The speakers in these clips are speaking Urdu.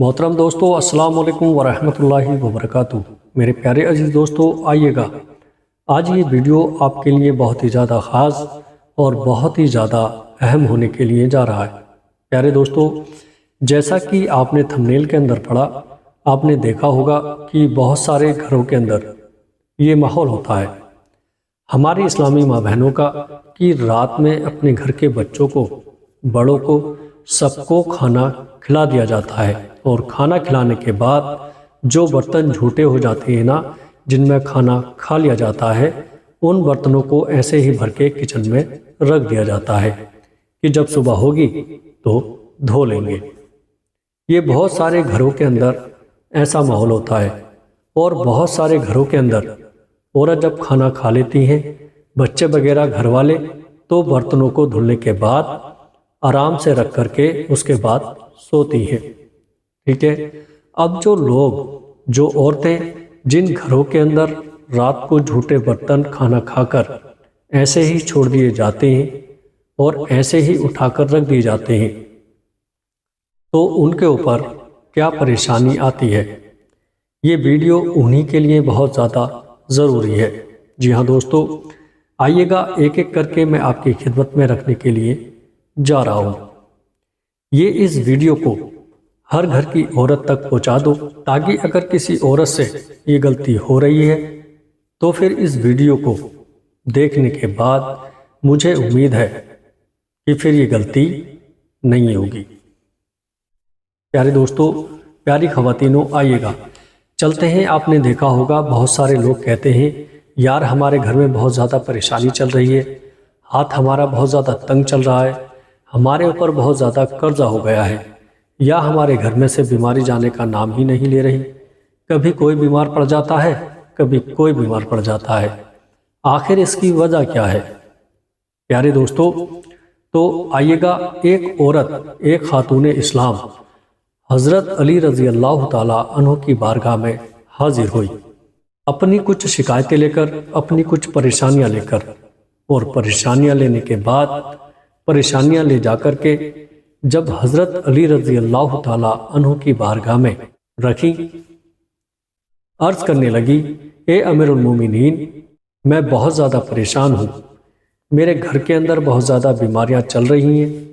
محترم دوستو، السلام علیکم ورحمۃ اللہ وبرکاتہ۔ میرے پیارے عزیز دوستو، آئیے گا آج یہ ویڈیو آپ کے لیے بہت ہی زیادہ خاص اور بہت ہی زیادہ اہم ہونے کے لیے جا رہا ہے۔ پیارے دوستو، جیسا کہ آپ نے تھمبنیل کے اندر پڑھا، آپ نے دیکھا ہوگا کہ بہت سارے گھروں کے اندر یہ ماحول ہوتا ہے ہماری اسلامی ماں بہنوں کا کہ رات میں اپنے گھر کے بچوں کو، بڑوں کو، سب کو کھانا کھلا دیا جاتا ہے، اور کھانا کھلانے کے بعد جو برتن جھوٹے ہو جاتے ہیں نا، جن میں کھانا کھا لیا جاتا ہے، ان برتنوں کو ایسے ہی بھر کے کچن میں رکھ دیا جاتا ہے کہ جب صبح ہوگی تو دھو لیں گے۔ یہ بہت سارے گھروں کے اندر ایسا ماحول ہوتا ہے، اور بہت سارے گھروں کے اندر عورت جب کھانا کھا لیتی ہیں، بچے وغیرہ گھر والے، تو برتنوں کو دھلنے کے بعد آرام سے رکھ کر کے اس کے بعد سوتی ہیں۔ ٹھیک ہے، اب جو عورتیں جن گھروں کے اندر رات کو جھوٹے برتن کھانا کھا کر ایسے ہی چھوڑ دیے جاتے ہیں اور ایسے ہی اٹھا کر رکھ دیے جاتے ہیں، تو ان کے اوپر کیا پریشانی آتی ہے، یہ ویڈیو انہی کے لیے بہت زیادہ ضروری ہے۔ جی ہاں دوستو، آئیے گا ایک ایک کر کے میں آپ کی خدمت میں رکھنے کے لیے جا رہا ہوں۔ یہ اس ویڈیو کو ہر گھر کی عورت تک پہنچا دو، تاکہ اگر کسی عورت سے یہ غلطی ہو رہی ہے تو پھر اس ویڈیو کو دیکھنے کے بعد مجھے امید ہے کہ پھر یہ غلطی نہیں ہوگی۔ پیارے دوستو، پیاری خواتینوں، آئیے گا چلتے ہیں۔ آپ نے دیکھا ہوگا بہت سارے لوگ کہتے ہیں، یار ہمارے گھر میں بہت زیادہ پریشانی چل رہی ہے، ہاتھ ہمارا بہت زیادہ تنگ چل رہا ہے، ہمارے اوپر بہت زیادہ قرضہ ہو گیا ہے، یا ہمارے گھر میں سے بیماری جانے کا نام ہی نہیں لے رہی، کبھی کوئی بیمار پڑ جاتا ہے، کبھی کوئی بیمار پڑ جاتا ہے، آخر اس کی وجہ کیا ہے؟ پیارے دوستو، تو آئیے گا ایک عورت، ایک خاتون اسلام حضرت علی رضی اللہ تعالیٰ عنہ کی بارگاہ میں حاضر ہوئی، اپنی کچھ شکایتیں لے کر، اپنی کچھ پریشانیاں لے کر، اور پریشانیاں لینے کے بعد پریشانیاں لے جا کر کے جب حضرت علی رضی اللہ تعالیٰ عنہ کی بارگاہ میں رکھی، عرض کرنے لگی، اے امیر المومنین، میں بہت زیادہ پریشان ہوں، میرے گھر کے اندر بہت زیادہ بیماریاں چل رہی ہیں،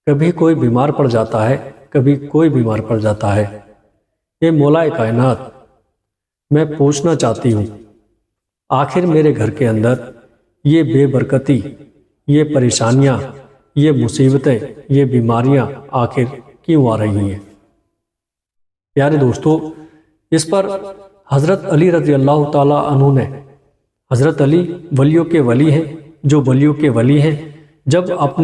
کبھی کوئی بیمار پڑ جاتا ہے، کبھی کوئی بیمار پڑ جاتا ہے۔ اے مولا کائنات، میں پوچھنا چاہتی ہوں، آخر میرے گھر کے اندر یہ بے برکتی، یہ پریشانیاں، یہ مصیبتیں، یہ بیماریاں آخر کیوں آ رہی ہیں؟ پیارے دوستو، اس پر حضرت علی رضی اللہ تعالیٰ عنہ نے، حضرت علی ولیوں کے ولی ہیں، جو ولیوں کے ولی ہیں، جب آپ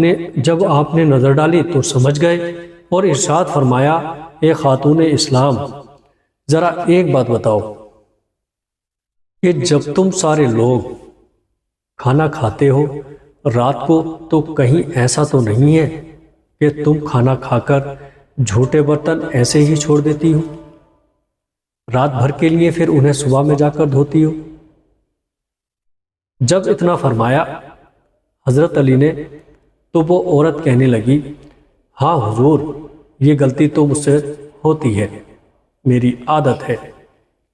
نے نظر ڈالی تو سمجھ گئے، اور ارشاد فرمایا، اے خاتون اسلام، ذرا ایک بات بتاؤ کہ جب تم سارے لوگ کھانا کھاتے ہو رات کو، تو کہیں ایسا تو نہیں ہے کہ تم کھانا کھا کر جھوٹے برتن ایسے ہی چھوڑ دیتی ہو، رات بھر کے لیے پھر انہیں صبح میں جا کر دھوتی ہو؟ جب اتنا فرمایا حضرت علی نے، تو وہ عورت کہنے لگی، ہاں حضور، یہ غلطی تو مجھ سے ہوتی ہے، میری عادت ہے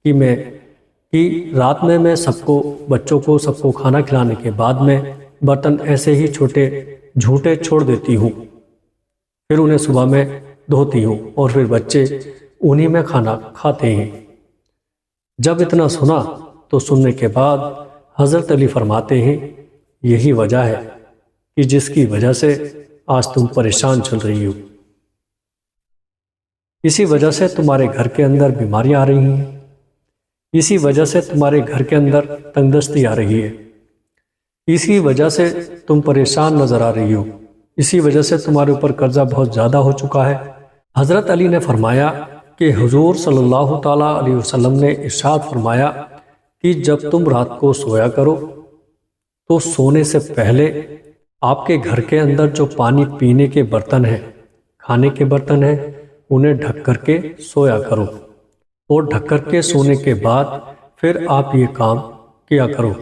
کہ رات میں سب کو، بچوں کو، سب کو کھانا کھلانے کے بعد میں برتن ایسے ہی جھوٹے چھوڑ دیتی ہوں، پھر انہیں صبح میں دھوتی ہوں، اور پھر بچے انہی میں کھانا کھاتے ہیں۔ جب اتنا سنا تو سننے کے بعد حضرت علی فرماتے ہیں، یہی وجہ ہے کہ جس کی وجہ سے آج تم پریشان چل رہی ہو، اسی وجہ سے تمہارے گھر کے اندر بیماریاں آ رہی ہیں، اسی وجہ سے تمہارے گھر کے اندر تنگ دستی آ رہی ہے، اسی وجہ سے تم پریشان نظر آ رہی ہو، اسی وجہ سے تمہارے اوپر قرضہ بہت زیادہ ہو چکا ہے۔ حضرت علی نے فرمایا کہ حضور صلی اللہ تعالیٰ علیہ وسلم نے ارشاد فرمایا کہ جب تم رات کو سویا کرو تو سونے سے پہلے آپ کے گھر کے اندر جو پانی پینے کے برتن ہیں، کھانے کے برتن ہیں، انہیں ڈھک کر کے سویا کرو، اور ڈھک کر کے سونے کے بعد پھر آپ یہ کام کیا کرو،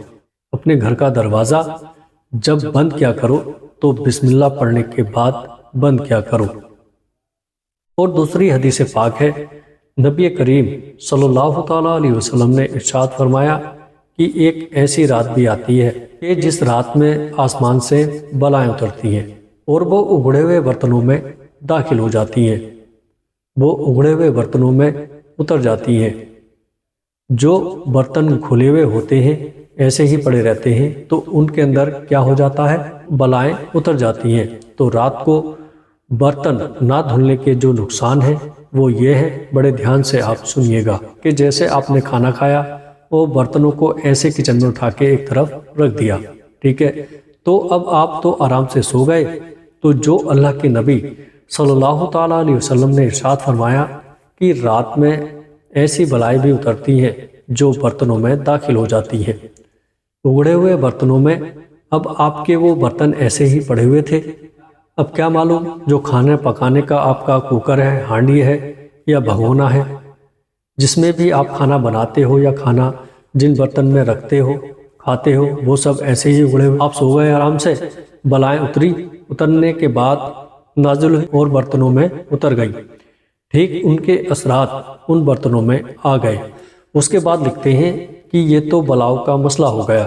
اپنے گھر کا دروازہ جب بند کیا کرو تو بسم اللہ پڑھنے کے بعد بند کیا کرو۔ اور دوسری حدیث پاک ہے، نبی کریم صلی اللہ تعالیٰ علیہ وسلم نے ارشاد فرمایا کہ ایک ایسی رات بھی آتی ہے کہ جس رات میں آسمان سے بلائیں اترتی ہیں اور وہ اگڑے ہوئے برتنوں میں داخل ہو جاتی ہیں، وہ اگڑے ہوئے برتنوں میں اتر جاتی ہیں۔ جو برتن کھلے ہوئے ہوتے ہیں ایسے ہی پڑے رہتے ہیں تو ان کے اندر کیا ہو جاتا ہے، بلائیں اتر جاتی ہیں۔ تو رات کو برتن نہ دھلنے کے جو نقصان ہیں وہ یہ ہے، بڑے دھیان سے آپ سنیے گا، کہ جیسے آپ نے کھانا کھایا وہ برتنوں کو ایسے کچن میں اٹھا کے ایک طرف رکھ دیا، ٹھیک ہے، تو اب آپ تو آرام سے سو گئے، تو جو اللہ کے نبی صلی اللہ تعالیٰ علیہ وسلم نے ارشاد فرمایا کہ رات میں ایسی بلائیں بھی اترتی ہیں جو برتنوں میں داخل ہو جاتی ہیں، اگڑے ہوئے برتنوں میں۔ اب آپ کے وہ برتن ایسے ہی پڑے ہوئے تھے، اب کیا معلوم جو کھانا پکانے کا آپ کا کوکر ہے، ہانڈی ہے یا بھگونا ہے، جس میں بھی آپ کھانا بناتے ہو یا کھانا جن برتن میں رکھتے ہو کھاتے ہو، وہ سب ایسے ہی اگڑے ہوئے، آپ سو گئے آرام سے، بلائیں اترنے کے بعد نازل ہوئی اور برتنوں میں اتر گئی، ٹھیک ان کے اثرات ان برتنوں میں آ گئے۔ اس کے بعد لکھتے ہیں کہ یہ تو بلاؤ کا مسئلہ ہو گیا۔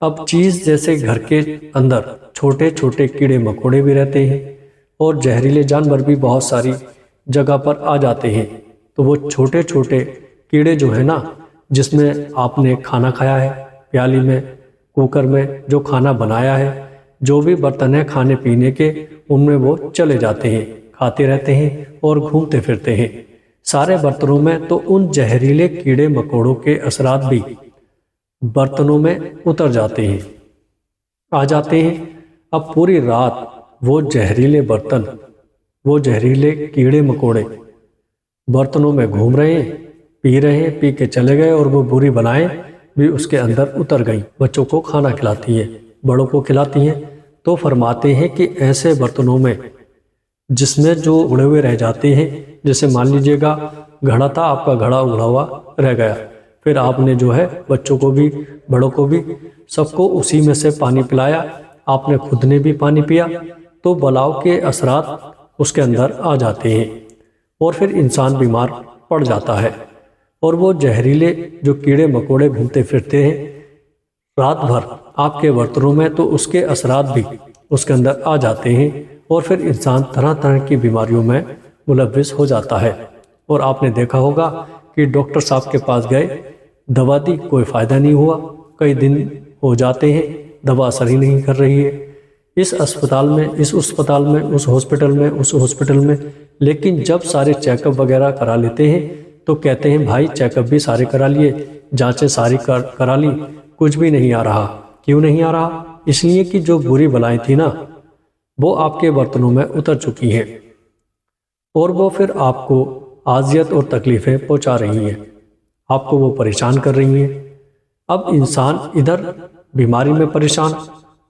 اب چیز جیسے گھر کے اندر چھوٹے چھوٹے کیڑے مکوڑے بھی رہتے ہیں اور زہریلے جانور بھی بہت ساری جگہ پر آ جاتے ہیں، تو وہ چھوٹے چھوٹے کیڑے جو ہیں نا، جس میں آپ نے کھانا کھایا ہے، پیالی میں، کوکر میں جو کھانا بنایا ہے، جو بھی برتن ہیں کھانے پینے کے، ان میں وہ چلے جاتے ہیں، کھاتے رہتے ہیں اور گھومتے پھرتے ہیں سارے برتنوں میں، تو ان زہریلے کیڑے مکوڑوں کے اثرات بھی برتنوں میں اتر جاتے ہیں، آ جاتے ہیں۔ اب پوری رات وہ زہریلے برتن، وہ زہریلے کیڑے مکوڑے برتنوں میں گھوم رہے ہیں، پی رہے ہیں، پی کے چلے گئے، اور وہ بری بلائیں بھی اس کے اندر اتر گئیں۔ بچوں کو کھانا کھلاتی ہیں، بڑوں کو کھلاتی ہیں، تو فرماتے ہیں کہ ایسے برتنوں میں جس میں جو اگڑے ہوئے رہ جاتے ہیں، جیسے مان لیجئے گا گھڑا تھا، آپ کا گھڑا اگڑا ہوا رہ گیا، پھر آپ نے جو ہے بچوں کو بھی بڑوں کو بھی سب کو اسی میں سے پانی پلایا، آپ نے خود نے بھی پانی پیا، تو بلاؤ کے اثرات اس کے اندر آ جاتے ہیں اور پھر انسان بیمار پڑ جاتا ہے۔ اور وہ زہریلے جو کیڑے مکوڑے گھومتے پھرتے ہیں رات بھر آپ کے برتنوں میں، تو اس کے اثرات بھی اس کے اندر آ جاتے ہیں اور پھر انسان طرح طرح کی بیماریوں میں ملوث ہو جاتا ہے۔ اور آپ نے دیکھا ہوگا کہ ڈاکٹر صاحب کے پاس گئے، دوا دی، کوئی فائدہ نہیں ہوا، کئی دن ہو جاتے ہیں، دوا اثر ہی نہیں کر رہی ہے، اس اسپتال میں، اس اسپتال میں، اس ہاسپٹل میں، اس ہاسپٹل میں، لیکن جب سارے چیک اپ وغیرہ کرا لیتے ہیں تو کہتے ہیں بھائی چیک اپ بھی سارے کرا لیے، جانچیں ساری کرا لی، کچھ بھی نہیں آ رہا۔ کیوں نہیں آ رہا؟ اس لیے کہ جو بری بلائیں تھی نا، وہ آپ کے برتنوں میں اتر چکی ہیں اور وہ پھر آپ کو اذیت اور تکلیفیں پہنچا رہی ہیں، آپ کو وہ پریشان کر رہی ہیں۔ اب انسان ادھر بیماری میں پریشان،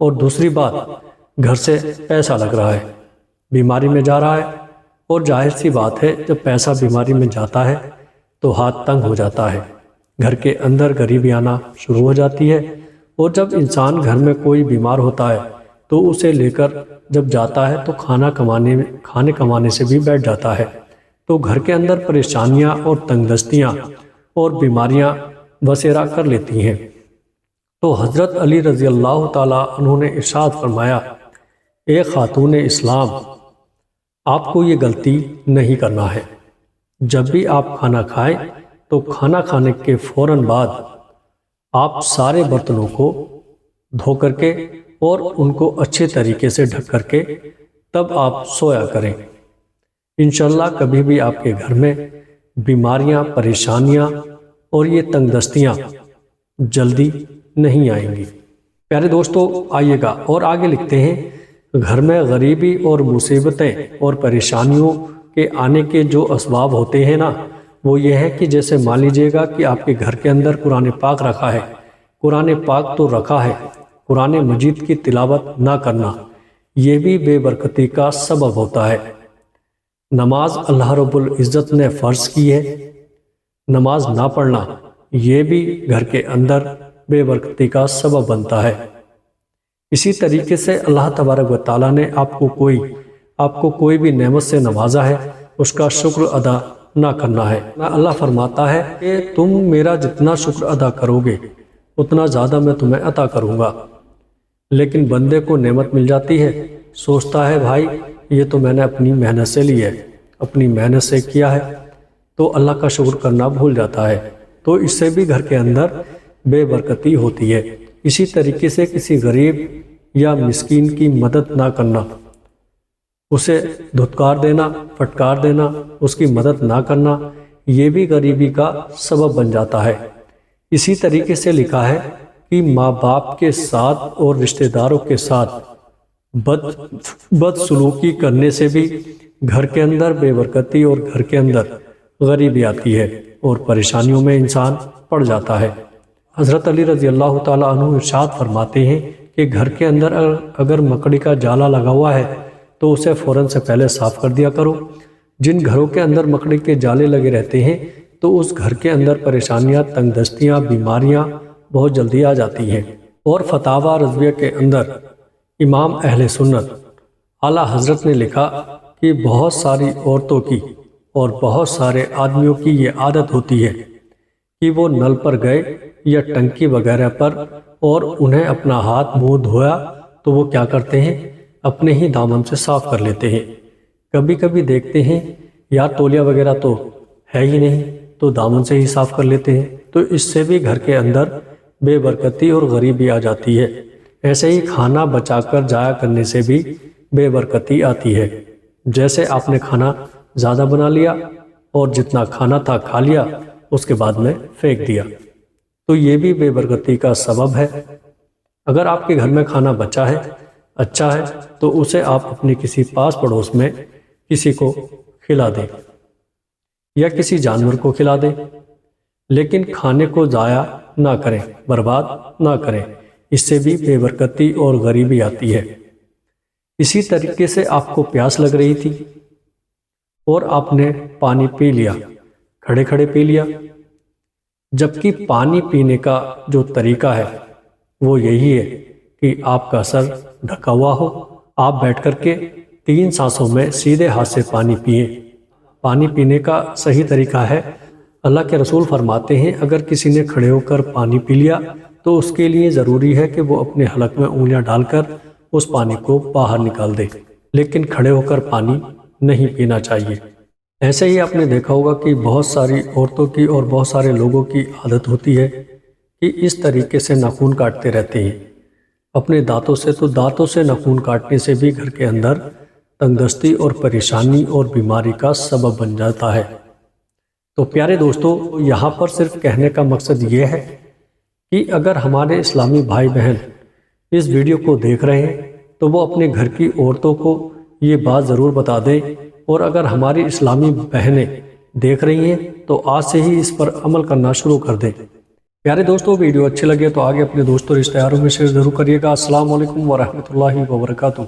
اور دوسری بات گھر سے پیسہ لگ رہا ہے، بیماری میں جا رہا ہے، اور ظاہر سی بات ہے جب پیسہ بیماری میں جاتا ہے تو ہاتھ تنگ ہو جاتا ہے، گھر کے اندر غریبی آنا شروع ہو جاتی ہے، اور جب انسان گھر میں کوئی بیمار ہوتا ہے تو اسے لے کر جب جاتا ہے تو کھانے کمانے سے بھی بیٹھ جاتا ہے، تو گھر کے اندر پریشانیاں اور تنگ دستیاں اور بیماریاں بسیرا کر لیتی ہیں۔ تو حضرت علی رضی اللہ تعالیٰ عنہ نے ارشاد فرمایا، اے خاتون اسلام، آپ کو یہ غلطی نہیں کرنا ہے، جب بھی آپ کھانا کھائیں تو کھانا کھانے کے فوراً بعد آپ سارے برتنوں کو دھو کر کے اور ان کو اچھے طریقے سے ڈھک کر کے تب آپ سویا کریں۔ انشاءاللہ کبھی بھی آپ کے گھر میں بیماریاں، پریشانیاں اور یہ تنگ دستیاں جلدی نہیں آئیں گی۔ پیارے دوستو، آئیے گا اور آگے لکھتے ہیں، گھر میں غریبی اور مصیبتیں اور پریشانیوں کے آنے کے جو اسباب ہوتے ہیں نا، وہ یہ ہے کہ جیسے مان لیجئے گا کہ آپ کے گھر کے اندر قرآن پاک رکھا ہے، قرآن پاک تو رکھا ہے، قرآن مجید کی تلاوت نہ کرنا یہ بھی بے برکتی کا سبب ہوتا ہے۔ نماز اللہ رب العزت نے فرض کی ہے، نماز نہ پڑھنا یہ بھی گھر کے اندر بے برکتی کا سبب بنتا ہے۔ اسی طریقے سے اللہ تبارک و تعالیٰ نے آپ کو کوئی آپ کو کوئی بھی نعمت سے نوازا ہے اس کا شکر ادا نہ کرنا ہے۔ اللہ فرماتا ہے کہ تم میرا جتنا شکر ادا کرو گے اتنا زیادہ میں تمہیں عطا کروں گا، لیکن بندے کو نعمت مل جاتی ہے، سوچتا ہے بھائی یہ تو میں نے اپنی محنت سے لی ہے، اپنی محنت سے کیا ہے، تو اللہ کا شکر کرنا بھول جاتا ہے، تو اس سے بھی گھر کے اندر بے برکتی ہوتی ہے۔ اسی طریقے سے کسی غریب یا مسکین کی مدد نہ کرنا، اسے دھتکار دینا، پھٹکار دینا، اس کی مدد نہ کرنا، یہ بھی غریبی کا سبب بن جاتا ہے۔ اسی طریقے سے لکھا ہے کہ ماں باپ کے ساتھ اور رشتہ داروں کے ساتھ بد سلوکی کرنے سے بھی گھر کے اندر بے برکتی اور گھر کے اندر غریبی آتی ہے اور پریشانیوں میں انسان پڑ جاتا ہے۔ حضرت علی رضی اللہ تعالیٰ عنہ ارشاد فرماتے ہیں کہ گھر کے اندر اگر مکڑی کا جالا لگا ہوا ہے تو اسے فوراً سے پہلے صاف کر دیا کرو۔ جن گھروں کے اندر مکڑی کے جالے لگے رہتے ہیں تو اس گھر کے اندر پریشانیاں، تنگ دستیاں، بیماریاں بہت جلدی آ جاتی ہیں۔ اور فتاوی رضویہ کے اندر امام اہل سنت اعلیٰ حضرت نے لکھا کہ بہت ساری عورتوں کی اور بہت سارے آدمیوں کی یہ عادت ہوتی ہے کہ وہ نل پر گئے یا ٹنکی وغیرہ پر اور انہیں اپنا ہاتھ منہ دھویا تو وہ کیا کرتے ہیں، اپنے ہی دامن سے صاف کر لیتے ہیں۔ کبھی کبھی دیکھتے ہیں یا تولیہ وغیرہ تو ہے ہی نہیں تو دامن سے ہی صاف کر لیتے ہیں، تو اس سے بھی گھر کے اندر بے برکتی اور غریبی آ جاتی ہے۔ ایسے ہی کھانا بچا کر ضائع کرنے سے بھی بے برکتی آتی ہے۔ جیسے آپ نے کھانا زیادہ بنا لیا اور جتنا کھانا تھا کھا لیا، اس کے بعد میں پھینک دیا، تو یہ بھی بے برکتی کا سبب ہے۔ اگر آپ کے گھر میں کھانا بچا ہے، اچھا ہے، تو اسے آپ اپنے کسی پاس پڑوس میں کسی کو کھلا دیں یا کسی جانور کو کھلا دیں، لیکن کھانے کو ضائع نہ کریں، برباد نہ کریں، اس سے بھی بے برکتی اور غریبی آتی ہے۔ اسی طریقے سے آپ کو پیاس لگ رہی تھی اور آپ نے پانی پی لیا، کھڑے کھڑے پی لیا، جبکہ پانی پینے کا جو طریقہ ہے وہ یہی ہے کہ آپ کا سر ڈھکا ہوا ہو، آپ بیٹھ کر کے 3 سانسوں میں سیدھے ہاتھ سے پانی پئیں۔ پانی پینے کا صحیح طریقہ ہے، اللہ کے رسول فرماتے ہیں اگر کسی نے کھڑے ہو کر پانی پی لیا تو اس کے لیے ضروری ہے کہ وہ اپنے حلق میں انگلیاں ڈال کر اس پانی کو باہر نکال دے، لیکن کھڑے ہو کر پانی نہیں پینا چاہیے۔ ایسے ہی آپ نے دیکھا ہوگا کہ بہت ساری عورتوں کی اور بہت سارے لوگوں کی عادت ہوتی ہے کہ اس طریقے سے ناخن کاٹتے رہتے ہیں اپنے دانتوں سے، تو دانتوں سے ناخن کاٹنے سے بھی گھر کے اندر تنگ دستی اور پریشانی اور بیماری کا سبب بن جاتا ہے۔ تو پیارے دوستو، یہاں پر صرف کہنے کا مقصد یہ ہے کہ اگر ہمارے اسلامی بھائی بہن اس ویڈیو کو دیکھ رہے ہیں تو وہ اپنے گھر کی عورتوں کو یہ بات ضرور بتا دیں، اور اگر ہماری اسلامی بہنیں دیکھ رہی ہیں تو آج سے ہی اس پر عمل کرنا شروع کر دیں۔ پیارے دوستو، ویڈیو اچھی لگے تو آگے اپنے دوستوں رشتہ داروں میں شیئر ضرور کریے گا۔ السلام علیکم ورحمۃ اللہ وبرکاتہ۔